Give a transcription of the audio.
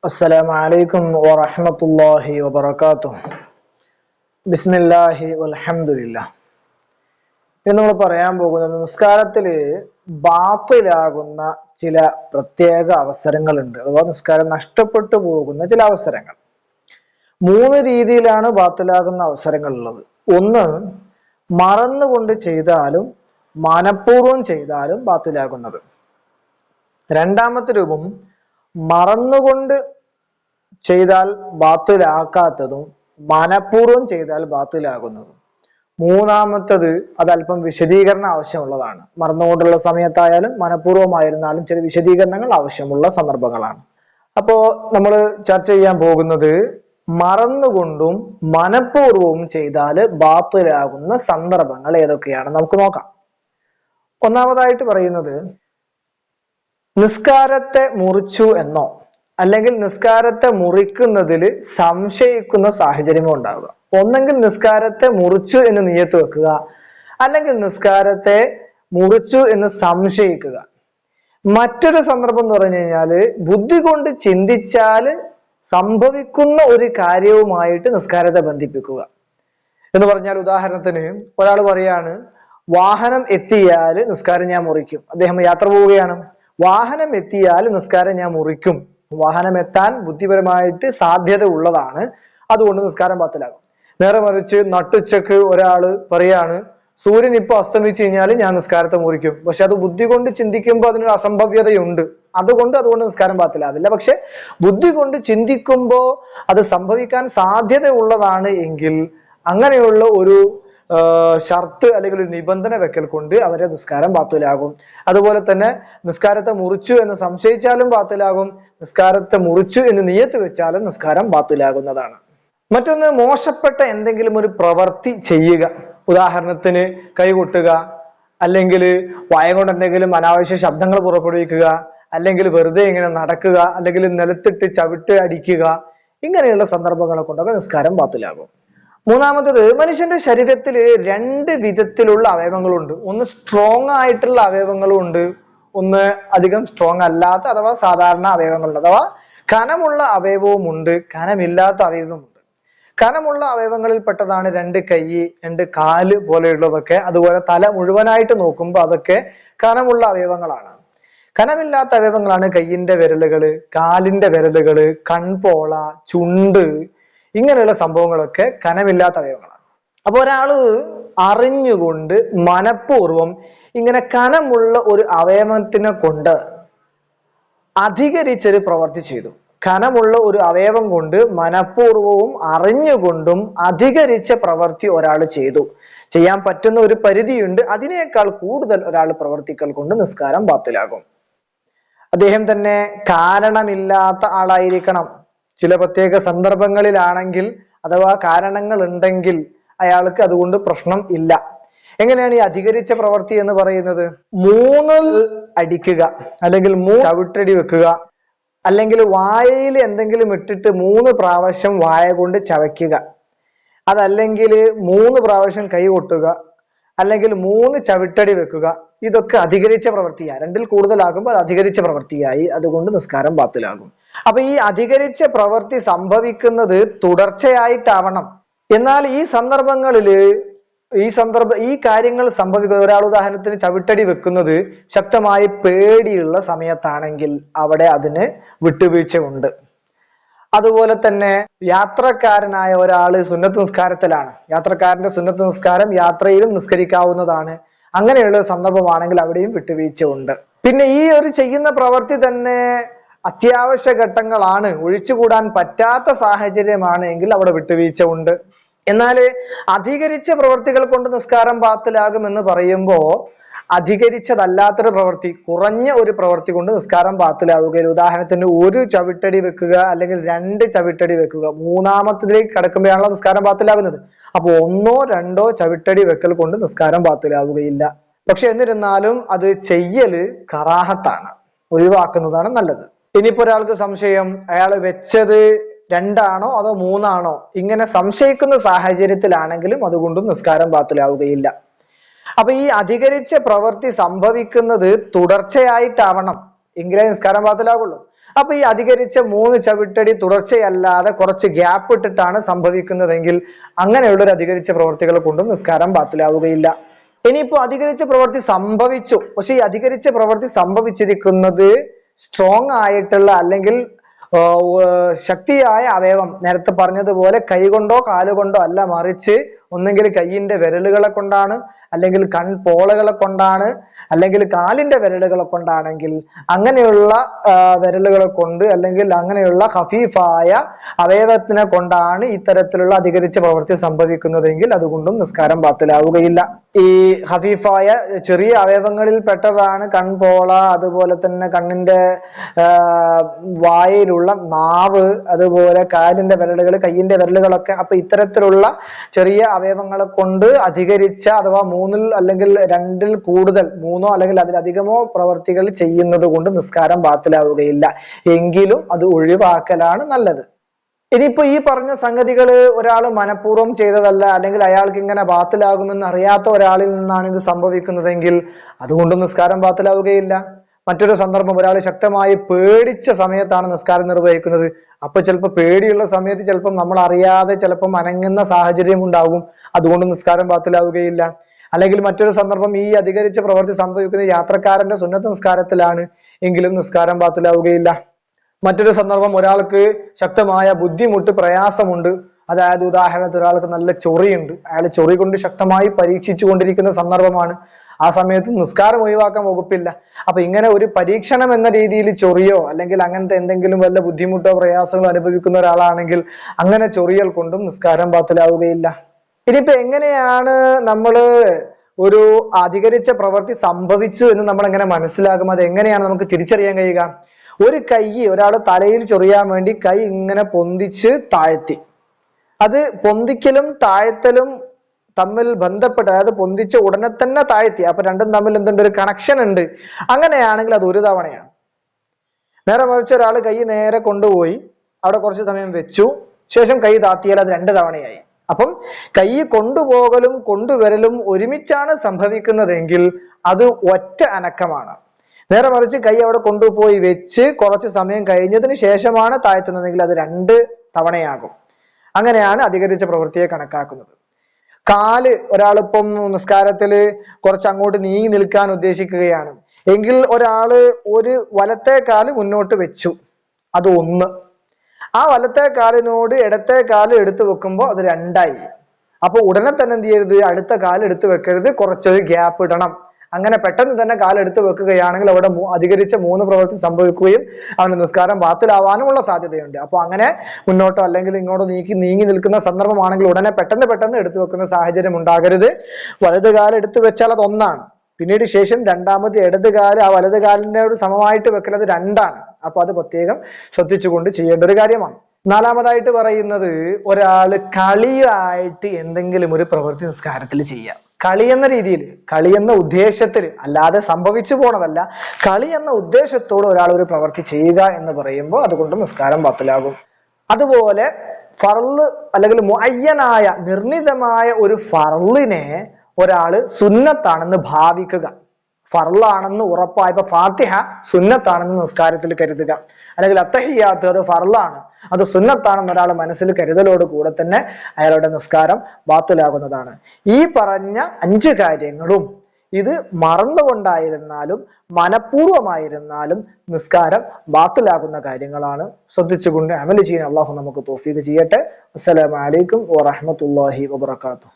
السلام عليكم ورحمة الله وبركاته. بسم الله والحمد لله. ഇന്ന് നമ്മൾ പറയാൻ പോകുന്നത് നിസ്കാരത്തില് ബാത്തിലാകുന്ന ചില പ്രത്യേക അവസരങ്ങളുണ്ട്, അഥവാ നിസ്കാരം നഷ്ടപ്പെട്ടു പോകുന്ന ചില അവസരങ്ങൾ. മൂന്ന് രീതിയിലാണ് ബാത്തിലാകുന്ന അവസരങ്ങൾ ഉള്ളത്. ഒന്ന്, മറന്നുകൊണ്ട് ചെയ്താലും മനഃപൂർവ്വം ചെയ്താലും ബാത്തിലാകുന്നത്. രണ്ടാമത്തെ രൂപം, മറന്നുകൊണ്ട് ചെയ്താൽ ബാത്തിലാക്കാത്തതും മനഃപൂർവ്വം ചെയ്താൽ ബാത്തിലാകുന്നതും. മൂന്നാമത്തത്, അത് അല്പം വിശദീകരണം ആവശ്യമുള്ളതാണ്. മറന്നുകൊണ്ടുള്ള സമയത്തായാലും മനഃപൂർവ്വമായിരുന്നാലും ചില വിശദീകരണങ്ങൾ ആവശ്യമുള്ള സന്ദർഭങ്ങളാണ്. അപ്പോ നമ്മൾ ചർച്ച ചെയ്യാൻ പോകുന്നത് മറന്നുകൊണ്ടും മനഃപൂർവ്വവും ചെയ്താൽ ബാത്തിലാകുന്ന സന്ദർഭങ്ങൾ ഏതൊക്കെയാണ് നമുക്ക് നോക്കാം. ഒന്നാമതായിട്ട് പറയുന്നത്, നിസ്കാരത്തെ മുറിച്ചു എന്നോ അല്ലെങ്കിൽ നിസ്കാരത്തെ മുറിക്കുന്നതിൽ സംശയിക്കുന്ന സാഹചര്യമോ ഉണ്ടാവുക. ഒന്നെങ്കിൽ നിസ്കാരത്തെ മുറിച്ചു എന്ന് നിയത്ത് വെക്കുക, അല്ലെങ്കിൽ നിസ്കാരത്തെ മുറിച്ചു എന്ന് സംശയിക്കുക. മറ്റൊരു സന്ദർഭം എന്ന് പറഞ്ഞു കഴിഞ്ഞാല്, ബുദ്ധി കൊണ്ട് ചിന്തിച്ചാൽ സംഭവിക്കുന്ന ഒരു കാര്യവുമായിട്ട് നിസ്കാരത്തെ ബന്ധിപ്പിക്കുക എന്ന് പറഞ്ഞാൽ, ഉദാഹരണത്തിന് ഒരാൾ പറയാണ്, വാഹനം എത്തിയാൽ നിസ്കാരം ഞാൻ മുറിക്കും. അദ്ദേഹം യാത്ര പോവുകയാണ്, വാഹനം എത്തിയാൽ നിസ്കാരം ഞാൻ മുറിക്കും. വാഹനം എത്താൻ ബുദ്ധിപരമായിട്ട് സാധ്യത ഉള്ളതാണ്, അതുകൊണ്ട് നിസ്കാരം ബാത്തിലാകും. നേരെ മറിച്ച് നട്ടുച്ചക്ക് ഒരാള് പറയാണ്, സൂര്യൻ ഇപ്പൊ അസ്തമിച്ചു കഴിഞ്ഞാൽ ഞാൻ നിസ്കാരത്തെ മുറിക്കും. പക്ഷെ അത് ബുദ്ധി കൊണ്ട് ചിന്തിക്കുമ്പോൾ അതിനൊരു അസംഭവ്യതയുണ്ട്, അതുകൊണ്ട് നിസ്കാരം ബാത്തിലാവില്ല. പക്ഷെ ബുദ്ധി കൊണ്ട് ചിന്തിക്കുമ്പോൾ അത് സംഭവിക്കാൻ സാധ്യത ഉള്ളതാണ് എങ്കിൽ അങ്ങനെയുള്ള ഒരു ഷർത്ത് അല്ലെങ്കിൽ ഒരു നിബന്ധന വെക്കൽ കൊണ്ട് അവരെ നിസ്കാരം ബാത്തിലാകും. അതുപോലെ തന്നെ നിസ്കാരത്തെ മുറിച്ചു എന്ന് സംശയിച്ചാലും ബാത്തിലാകും, നിസ്കാരത്തെ മുറിച്ചു എന്ന് നിയത്ത് വെച്ചാലും നിസ്കാരം ബാത്തിലാകുന്നതാണ്. മറ്റൊന്ന്, മോശപ്പെട്ട എന്തെങ്കിലും ഒരു പ്രവൃത്തി ചെയ്യുക. ഉദാഹരണത്തിന് കൈകൊട്ടുക, അല്ലെങ്കിൽ വായ കൊണ്ട് എന്തെങ്കിലും അനാവശ്യ ശബ്ദങ്ങൾ പുറപ്പെടുവിക്കുക, അല്ലെങ്കിൽ വെറുതെ ഇങ്ങനെ നടക്കുക, അല്ലെങ്കിൽ നിലത്തിട്ട് ചവിട്ട് അടിക്കുക. ഇങ്ങനെയുള്ള സന്ദർഭങ്ങളെ കൊണ്ടൊക്കെ നിസ്കാരം ബാത്തിലാകും. മൂന്നാമത്തത്, മനുഷ്യന്റെ ശരീരത്തിൽ രണ്ട് വിധത്തിലുള്ള അവയവങ്ങളുണ്ട്. ഒന്ന് സ്ട്രോങ് ആയിട്ടുള്ള അവയവങ്ങളും ഉണ്ട്, ഒന്ന് അധികം സ്ട്രോങ് അല്ലാത്ത അഥവാ സാധാരണ അവയവങ്ങളുണ്ട്. അഥവാ കനമുള്ള അവയവവും ഉണ്ട്, കനമില്ലാത്ത അവയവമുണ്ട്. കനമുള്ള അവയവങ്ങളിൽ പെട്ടതാണ് രണ്ട് കൈ, രണ്ട് കാല് പോലെയുള്ളതൊക്കെ. അതുപോലെ തല മുഴുവനായിട്ട് നോക്കുമ്പോൾ അതൊക്കെ കനമുള്ള അവയവങ്ങളാണ്. കനമില്ലാത്ത അവയവങ്ങളാണ് കയ്യിന്റെ വിരലുകള്, കാലിന്റെ വിരലുകള്, കൺപോള, ചുണ്ട്, ഇങ്ങനെയുള്ള സംഭവങ്ങളൊക്കെ കനമില്ലാത്ത അവയവങ്ങളാണ്. അപ്പൊ ഒരാള് അറിഞ്ഞുകൊണ്ട് മനഃപൂർവ്വം ഇങ്ങനെ കനമുള്ള ഒരു അവയവത്തിനെ കൊണ്ട് അധികരിച്ചൊരു പ്രവൃത്തി ചെയ്തു. കനമുള്ള ഒരു അവയവം കൊണ്ട് മനഃപൂർവ്വവും അറിഞ്ഞുകൊണ്ടും അധികരിച്ച പ്രവൃത്തി ഒരാൾ ചെയ്തു. ചെയ്യാൻ പറ്റുന്ന ഒരു പരിധിയുണ്ട്, അതിനേക്കാൾ കൂടുതൽ ഒരാൾ പ്രവർത്തിക്കൽ കൊണ്ട് നിസ്കാരം ബാത്തിലാകും. അദ്ദേഹം തന്നെ കാരണമില്ലാത്ത ആളായിരിക്കണം. ചില പ്രത്യേക സന്ദർഭങ്ങളിലാണെങ്കിൽ അഥവാ കാരണങ്ങൾ ഉണ്ടെങ്കിൽ അയാൾക്ക് അതുകൊണ്ട് പ്രശ്നം ഇല്ല. എങ്ങനെയാണ് ഈ അധികരിച്ച പ്രവൃത്തി എന്ന് പറയുന്നത്? 3 അടിക്കുക, അല്ലെങ്കിൽ 3 ചവിട്ടടി വെക്കുക, അല്ലെങ്കിൽ വായയിൽ എന്തെങ്കിലും ഇട്ടിട്ട് 3 പ്രാവശ്യം വായ കൊണ്ട് ചവയ്ക്കുക, അതല്ലെങ്കിൽ 3 പ്രാവശ്യം കൈ കൊട്ടുക, അല്ലെങ്കിൽ 3 ചവിട്ടടി വെക്കുക. ഇതൊക്കെ അധികരിച്ച പ്രവൃത്തിയായി. 2ൽ കൂടുതലാകുമ്പോൾ അത് അധികരിച്ച പ്രവൃത്തിയായി, അതുകൊണ്ട് നിസ്കാരം ബാത്തിലാകും. അപ്പൊ ഈ അധികരിച്ച പ്രവൃത്തി സംഭവിക്കുന്നത് തുടർച്ചയായിട്ടാവണം. എന്നാൽ ഈ കാര്യങ്ങൾ സംഭവിക്കുന്നത്, ഒരാൾ ഉദാഹരണത്തിന് ചവിട്ടടി വെക്കുന്നത് ശക്തമായി പേടിയുള്ള സമയത്താണെങ്കിൽ അവിടെ അതിന് വിട്ടുവീഴ്ച ഉണ്ട്. അതുപോലെ തന്നെ യാത്രക്കാരനായ ഒരാള് സുന്നത്ത് നിസ്കാരത്തിലാണ്, യാത്രക്കാരന്റെ സുന്നത്ത് നിസ്കാരം യാത്രയിലും നിസ്കരിക്കാവുന്നതാണ്. അങ്ങനെയുള്ള സന്ദർഭമാണെങ്കിൽ അവിടെയും വിട്ടുവീഴ്ച ഉണ്ട്. പിന്നെ ഈ ഒരു ചെയ്യുന്ന പ്രവൃത്തി തന്നെ അത്യാവശ്യ ഘട്ടങ്ങളാണ്, ഒഴിച്ചുകൂടാൻ പറ്റാത്ത സാഹചര്യമാണ് എങ്കിൽ അവിടെ വിട്ടുവീഴ്ച ഉണ്ട്. എന്നാൽ അധികരിച്ച പ്രവൃത്തികൾ കൊണ്ട് നിസ്കാരം ബാത്തിലാകും എന്ന് പറയുമ്പോൾ അധികരിച്ചതല്ലാത്തൊരു പ്രവൃത്തി, കുറഞ്ഞ ഒരു പ്രവൃത്തി കൊണ്ട് നിസ്കാരം ബാത്തിലാവുകയില്ല. ഉദാഹരണത്തിന് 1 ചവിട്ടടി വെക്കുക, അല്ലെങ്കിൽ 2 ചവിട്ടടി വെക്കുക. മൂന്നാമത്തിലേക്ക് കടക്കുമ്പോഴാണല്ലോ നിസ്കാരം ബാത്തിലാകുന്നത്. അപ്പൊ 1ഓ 2ഓ ചവിട്ടടി വെക്കൽ കൊണ്ട് നിസ്കാരം ബാത്തിലാവുകയില്ല. പക്ഷെ എന്നിരുന്നാലും അത് ചെയ്യല് കറാഹത്താണ്, ഒഴിവാക്കുന്നതാണ് നല്ലത്. ഇനിയിപ്പോ ഒരാൾക്ക് സംശയം, അയാൾ വെച്ചത് 2 ആണോ അതോ 3 ആണോ, ഇങ്ങനെ സംശയിക്കുന്ന സാഹചര്യത്തിലാണെങ്കിലും അതുകൊണ്ടും നിസ്കാരം ബാത്തിലാവുകയില്ല. അപ്പൊ ഈ അധികരിച്ച പ്രവൃത്തി സംഭവിക്കുന്നത് തുടർച്ചയായിട്ടാവണം, എങ്കിലേ നിസ്കാരം ബാത്തിലാകുള്ളൂ. അപ്പൊ ഈ അധികരിച്ച 3 ചവിട്ടടി തുടർച്ചയല്ലാതെ കുറച്ച് ഗ്യാപ്പ് ഇട്ടിട്ടാണ് സംഭവിക്കുന്നതെങ്കിൽ അങ്ങനെയുള്ള ഒരു അധികരിച്ച പ്രവൃത്തികൾ കൊണ്ടും നിസ്കാരം ബാത്തിലാവുകയില്ല. ഇനിയിപ്പോ അധികരിച്ച പ്രവൃത്തി സംഭവിച്ചു, പക്ഷെ ഈ അധികരിച്ച പ്രവൃത്തി സംഭവിച്ചിരിക്കുന്നത് സ്ട്രോങ് ആയിട്ടുള്ള അല്ലെങ്കിൽ ശക്തിയായ അവയവം, നേരത്തെ പറഞ്ഞതുപോലെ കൈകൊണ്ടോ കാലുകൊണ്ടോ അല്ല, മറിച്ച് ഒന്നെങ്കിൽ കൈയിന്റെ വിരലുകളെ കൊണ്ടാണ്, അല്ലെങ്കിൽ കൺപോളകളെ കൊണ്ടാണ്, അല്ലെങ്കിൽ കാലിന്റെ വിരലുകളെ കൊണ്ടാണെങ്കിൽ അങ്ങനെയുള്ള വിരലുകളെ കൊണ്ട് അല്ലെങ്കിൽ അങ്ങനെയുള്ള ഖഫീഫായ അവയവത്തിനെ കൊണ്ടാണ് ഇത്തരത്തിലുള്ള അധികരിച്ച പ്രവൃത്തി സംഭവിക്കുന്നതെങ്കിൽ അതുകൊണ്ടും നിസ്കാരം ബാത്തിലാവുകയില്ല. ഈ ഖഫീഫായ ചെറിയ അവയവങ്ങളിൽ പെട്ടതാണ് കൺപോള, അതുപോലെ തന്നെ കണ്ണിന്റെ വായിലുള്ള നാവ്, അതുപോലെ കാലിന്റെ വിരലുകൾ, കയ്യിന്റെ വിരലുകളൊക്കെ. അപ്പൊ ഇത്തരത്തിലുള്ള ചെറിയ അവയവങ്ങളെ കൊണ്ട് അധികരിച്ച അഥവാ 3 അല്ലെങ്കിൽ 2 കൂടുതൽ, 3 അല്ലെങ്കിൽ അതിലധികമോ പ്രവർത്തികൾ ചെയ്യുന്നത് കൊണ്ട് നിസ്കാരം ബാത്തിലാവുകയില്ല. എങ്കിലും അത് ഒഴിവാക്കലാണ് നല്ലത്. ഇനിയിപ്പോ ഈ പറഞ്ഞ സംഗതികൾ ഒരാൾ മനഃപൂർവ്വം ചെയ്തതല്ല, അല്ലെങ്കിൽ അയാൾക്ക് ഇങ്ങനെ ബാത്തിലാകുമെന്ന് അറിയാത്ത ഒരാളിൽ നിന്നാണ് ഇത് സംഭവിക്കുന്നതെങ്കിൽ അതുകൊണ്ടും നിസ്കാരം ബാത്തിലാവുകയില്ല. മറ്റൊരു സന്ദർഭം, ഒരാൾ ശക്തമായി പേടിച്ച സമയത്താണ് നിസ്കാരം നിർവഹിക്കുന്നത്. അപ്പൊ ചിലപ്പോൾ പേടിയുള്ള സമയത്ത് ചിലപ്പോൾ നമ്മൾ അറിയാതെ ചിലപ്പോൾ അനങ്ങുന്ന സാഹചര്യം ഉണ്ടാകും, അതുകൊണ്ട് നിസ്കാരം ബാത്തിലാവുകയില്ല. അല്ലെങ്കിൽ മറ്റൊരു സന്ദർഭം, ഈ അധികരിച്ച പ്രവൃത്തി സംഭവിക്കുന്ന യാത്രക്കാരന്റെ സുന്നത്ത് നിസ്കാരത്തിലാണ്, എങ്കിലും നിസ്കാരം ബാത്തിലാവുകയില്ല. മറ്റൊരു സന്ദർഭം, ഒരാൾക്ക് ശക്തമായ ബുദ്ധിമുട്ട്, പ്രയാസമുണ്ട്. അതായത് ഉദാഹരണത്തിന് ഒരാൾക്ക് നല്ല ചൊറിയുണ്ട്, അയാൾ ചൊറി കൊണ്ട് ശക്തമായി പരീക്ഷിച്ചു കൊണ്ടിരിക്കുന്ന സന്ദർഭമാണ്. ആ സമയത്ത് നിസ്കാരം ഒഴിവാക്കാൻ വകുപ്പില്ല. അപ്പൊ ഇങ്ങനെ ഒരു പരീക്ഷണം എന്ന രീതിയിൽ ചൊറിയോ അല്ലെങ്കിൽ അങ്ങനത്തെ എന്തെങ്കിലും വല്ല ബുദ്ധിമുട്ടോ പ്രയാസങ്ങളോ അനുഭവിക്കുന്ന ഒരാളാണെങ്കിൽ അങ്ങനെ ചൊറിയൽ കൊണ്ടും നിസ്കാരം ബാത്തിലാവുകയില്ല. ഇനിയിപ്പോ എങ്ങനെയാണ് നമ്മൾ ഒരു അധികരിച്ച പ്രവൃത്തി സംഭവിച്ചു എന്ന് നമ്മൾ എങ്ങനെ മനസ്സിലാകും, അത് എങ്ങനെയാണ് നമുക്ക് തിരിച്ചറിയാൻ കഴിയുക? ഒരു കൈ, ഒരാൾ തലയിൽ ചൊറിയാൻ വേണ്ടി കൈ ഇങ്ങനെ പൊന്തിച്ച് താഴ്ത്തി, അത് പൊന്തിക്കലും താഴ്ത്തലും തമ്മിൽ ബന്ധപ്പെട്ട്, അതായത് പൊന്തിച്ച ഉടനെ തന്നെ താഴ്ത്തി, അപ്പൊ രണ്ടും തമ്മിൽ എന്തുണ്ട്, ഒരു കണക്ഷൻ ഉണ്ട്. അങ്ങനെയാണെങ്കിൽ അത് ഒരു തവണയാണ്. നേരെ മറിച്ച് ഒരാൾ കൈ നേരെ കൊണ്ടുപോയി അവിടെ കുറച്ച് സമയം വെച്ചു, ശേഷം കൈ താത്തിയാൽ അത് 2 തവണയായി. അപ്പം കൈ കൊണ്ടുപോകലും കൊണ്ടുവരലും ഒരുമിച്ചാണ് സംഭവിക്കുന്നതെങ്കിൽ അത് ഒറ്റ അനക്കമാണ്. നേരെ മറിച്ച് കൈ അവിടെ കൊണ്ടുപോയി വെച്ച് കുറച്ച് സമയം കഴിഞ്ഞതിന് ശേഷമാണ് താഴ്ത്തുന്നതെങ്കിൽ അത് 2 തവണയാകും. അങ്ങനെയാണ് അധികരിച്ച പ്രവൃത്തിയെ കണക്കാക്കുന്നത്. കാല്, ഒരാളിപ്പം നിസ്കാരത്തില് കുറച്ച് അങ്ങോട്ട് നീങ്ങി നിൽക്കാൻ ഉദ്ദേശിക്കുകയാണ് എങ്കിൽ ഒരാള് ഒരു വലത്തെ കാല് മുന്നോട്ട് വെച്ചു, അത് 1. ആ വലത്തെ കാലിനോട് ഇടത്തെ കാല് എടുത്തു വെക്കുമ്പോൾ അത് 2ആയി. അപ്പൊ ഉടനെ തന്നെ എന്ത് ചെയ്യരുത്, അടുത്ത കാല് എടുത്തു വെക്കരുത്, കുറച്ചൊരു ഗ്യാപ്പ് ഇടണം. അങ്ങനെ പെട്ടെന്ന് തന്നെ കാലെടുത്ത് വെക്കുകയാണെങ്കിൽ അവിടെ അധികരിച്ച 3 പ്രവൃത്തി സംഭവിക്കുകയും അവന് നിസ്കാരം ബാത്തിലാവാനുമുള്ള സാധ്യതയുണ്ട്. അപ്പൊ അങ്ങനെ മുന്നോട്ടോ അല്ലെങ്കിൽ ഇങ്ങോട്ടോ നീങ്ങി നിൽക്കുന്ന സന്ദർഭമാണെങ്കിൽ ഉടനെ പെട്ടെന്ന് എടുത്തു വെക്കുന്ന സാഹചര്യം ഉണ്ടാകരുത്. വലത് കാലം എടുത്തു വെച്ചാൽ അത് 1ആണ്, പിന്നീട് ശേഷം രണ്ടാമത് ഇടത് കാല് ആ വലത് കാലിനോട് സമമായിട്ട് വെക്കുന്നത് 2ആണ്. അപ്പൊ അത് പ്രത്യേകം ശ്രദ്ധിച്ചുകൊണ്ട് ചെയ്യേണ്ട ഒരു കാര്യമാണ്. 4-മതായിട്ട് പറയുന്നത്, ഒരാള് കളിയായിട്ട് എന്തെങ്കിലും ഒരു പ്രവൃത്തി നിസ്കാരത്തിൽ ചെയ്യാം. കളി എന്ന രീതിയിൽ, കളി എന്ന ഉദ്ദേശത്തിൽ, അല്ലാതെ സംഭവിച്ചു പോണതല്ല, കളി എന്ന ഉദ്ദേശത്തോട് ഒരാൾ ഒരു പ്രവൃത്തി ചെയ്യുക എന്ന് പറയുമ്പോൾ അതുകൊണ്ട് നിസ്കാരം ബാത്തിലാകും. അതുപോലെ ഫർള് അല്ലെങ്കിൽ മുഅയ്യനായ നിർണിതമായ ഒരു ഫർളിനെ ഒരാള് സുന്നത്താണെന്ന് ഭാവിക്കുക, ഫർളാണെന്ന് ഉറപ്പായപ്പോ ഫാത്തിഹ സുന്നത്താണെന്ന് നിസ്കാരത്തിൽ കരുതുക, അല്ലെങ്കിൽ അത്തഹിയ്യാത്ത് അത് ഫർളാണ്, അത് സുന്നത്താണെന്ന് ഒരാൾ മനസ്സിൽ കരുതലോട് കൂടെ തന്നെ അയാളുടെ നിസ്കാരം ബാത്തിലാകുന്നതാണ്. ഈ പറഞ്ഞ 5 കാര്യങ്ങളും ഇത് മറന്നുകൊണ്ടായിരുന്നാലും മനഃപൂർവമായിരുന്നാലും നിസ്കാരം ബാത്തിലാകുന്ന കാര്യങ്ങളാണ്. ശ്രദ്ധിച്ചുകൊണ്ട് അമൽ ചെയ്യാൻ അള്ളാഹു നമുക്ക് തൗഫീഖ് ചെയ്യട്ടെ. അസ്സലാമു അലൈക്കും വറഹ്മത്തുള്ളാഹി വബറകാതുഹു.